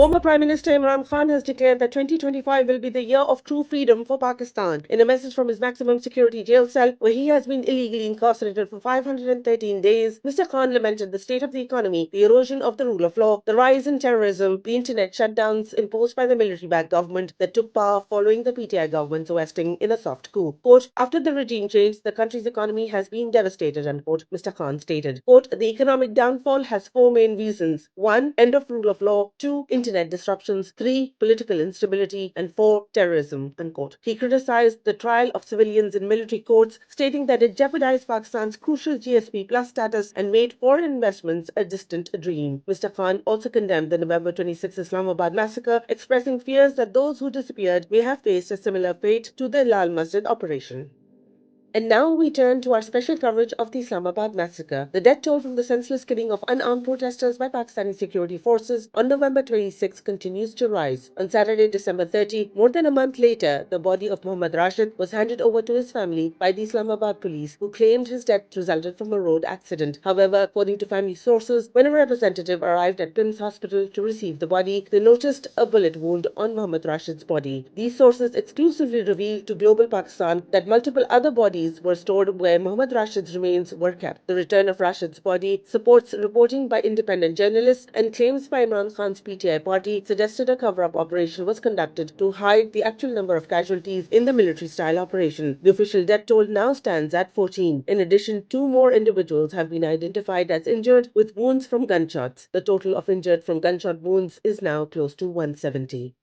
Former Prime Minister Imran Khan has declared that 2025 will be the year of true freedom for Pakistan. In a message from his maximum security jail cell, where he has been illegally incarcerated for 513 days, Mr. Khan lamented the state of the economy, the erosion of the rule of law, the rise in terrorism, the internet shutdowns imposed by the military-backed government that took power following the PTI government's ousting in a soft coup. Quote, after the regime change, the country's economy has been devastated, unquote, Mr. Khan stated. Quote, the economic downfall has four main reasons. 1. End of rule of law. 2. Internet disruptions. 3. Political instability. And 4. Terrorism. Unquote. He criticized the trial of civilians in military courts, stating that it jeopardized Pakistan's crucial GSP plus status and made foreign investments a distant dream. Mr. Khan also condemned the November 26 Islamabad massacre, expressing fears that those who disappeared may have faced a similar fate to the Lal Masjid operation. And now we turn to our special coverage of the Islamabad massacre. The death toll from the senseless killing of unarmed protesters by Pakistani security forces on November 26 continues to rise. On Saturday, December 30, more than a month later, the body of Mohammad Rashid was handed over to his family by the Islamabad police, who claimed his death resulted from a road accident. However, according to family sources, when a representative arrived at PIMS hospital to receive the body, they noticed a bullet wound on Mohammad Rashid's body. These sources exclusively revealed to Global Pakistan that multiple other bodies were stored where Mohammad Rashid's remains were kept. The return of Rashid's body supports reporting by independent journalists, and claims by Imran Khan's PTI party suggested a cover-up operation was conducted to hide the actual number of casualties in the military-style operation. The official death toll now stands at 14. In addition, 2 more individuals have been identified as injured with wounds from gunshots. The total of injured from gunshot wounds is now close to 170.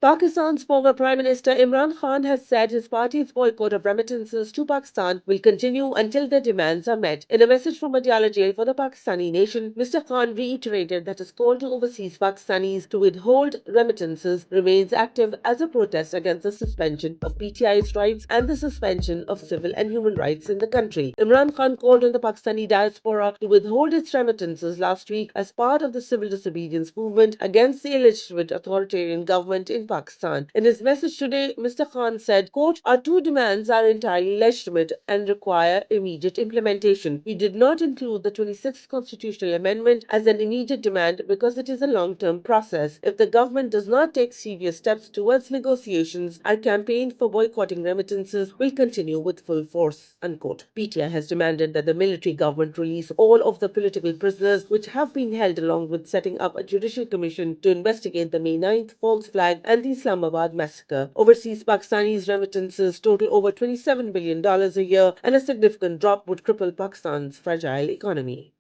Pakistan's former Prime Minister Imran Khan has said his party's boycott of remittances to Pakistan will continue until their demands are met. In a message from Adiala jail for the Pakistani nation, Mr. Khan reiterated that his call to overseas Pakistanis to withhold remittances remains active as a protest against the suspension of PTI's rights and the suspension of civil and human rights in the country. Imran Khan called on the Pakistani diaspora to withhold its remittances last week as part of the civil disobedience movement against the illegitimate authoritarian government in Pakistan. In his message today, Mr. Khan said, quote, our 2 demands are entirely legitimate and require immediate implementation. We did not include the 26th constitutional amendment as an immediate demand because it is a long-term process. If the government does not take serious steps towards negotiations, our campaign for boycotting remittances will continue with full force, unquote. PTI has demanded that the military government release all of the political prisoners which have been held, along with setting up a judicial commission to investigate the May 9th false flag and the Islamabad massacre. Overseas Pakistanis' remittances total over $27 billion a year, and a significant drop would cripple Pakistan's fragile economy.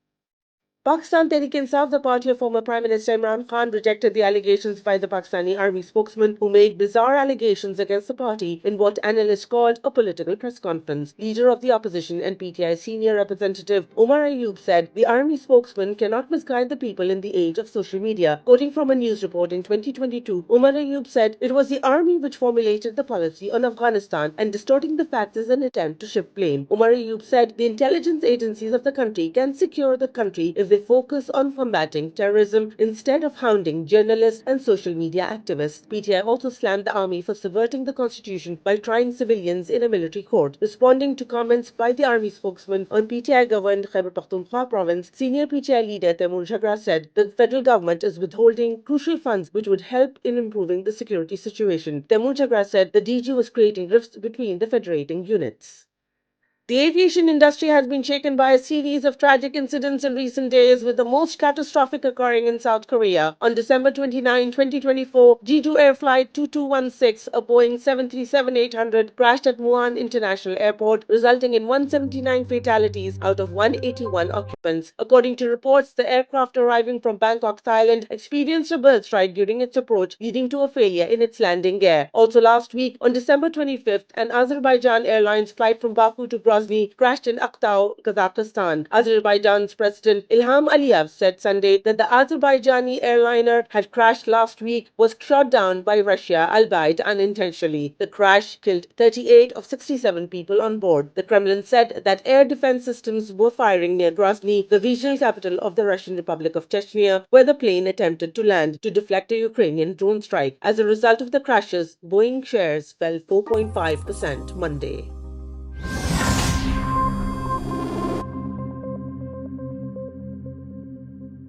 Pakistan Tehreek-e-Insaf, the party of former Prime Minister Imran Khan, rejected the allegations by the Pakistani army spokesman, who made bizarre allegations against the party in what analysts called a political press conference. Leader of the opposition and PTI senior representative Umar Ayub said the army spokesman cannot misguide the people in the age of social media. Quoting from a news report in 2022, Umar Ayub said it was the army which formulated the policy on Afghanistan, and distorting the facts is an attempt to shift blame. Umar Ayub said the intelligence agencies of the country can secure the country if they focus on combating terrorism instead of hounding journalists and social media activists. PTI also slammed the army for subverting the constitution by trying civilians in a military court. Responding to comments by the army spokesman on PTI-governed Khyber Pakhtunkhwa province, senior PTI leader Taimur Jhagra said the federal government is withholding crucial funds which would help in improving the security situation. Taimur Jhagra said the DG was creating rifts between the federating units. The aviation industry has been shaken by a series of tragic incidents in recent days, with the most catastrophic occurring in South Korea. On December 29, 2024, Jeju Air Flight 2216, a Boeing 737-800, crashed at Muan International Airport, resulting in 179 fatalities out of 181 occupants. According to reports, the aircraft arriving from Bangkok, Thailand, experienced a bird strike during its approach, leading to a failure in its landing gear. Also last week, on December 25th, an Azerbaijan Airlines flight from Baku to Grozny crashed in Aktau, Kazakhstan. Azerbaijan's President Ilham Aliyev said Sunday that the Azerbaijani airliner had crashed last week was shot down by Russia, albeit unintentionally. The crash killed 38 of 67 people on board. The Kremlin said that air defense systems were firing near Grozny, the regional capital of the Russian Republic of Chechnya, where the plane attempted to land to deflect a Ukrainian drone strike. As a result of the crashes, Boeing shares fell 4.5% Monday.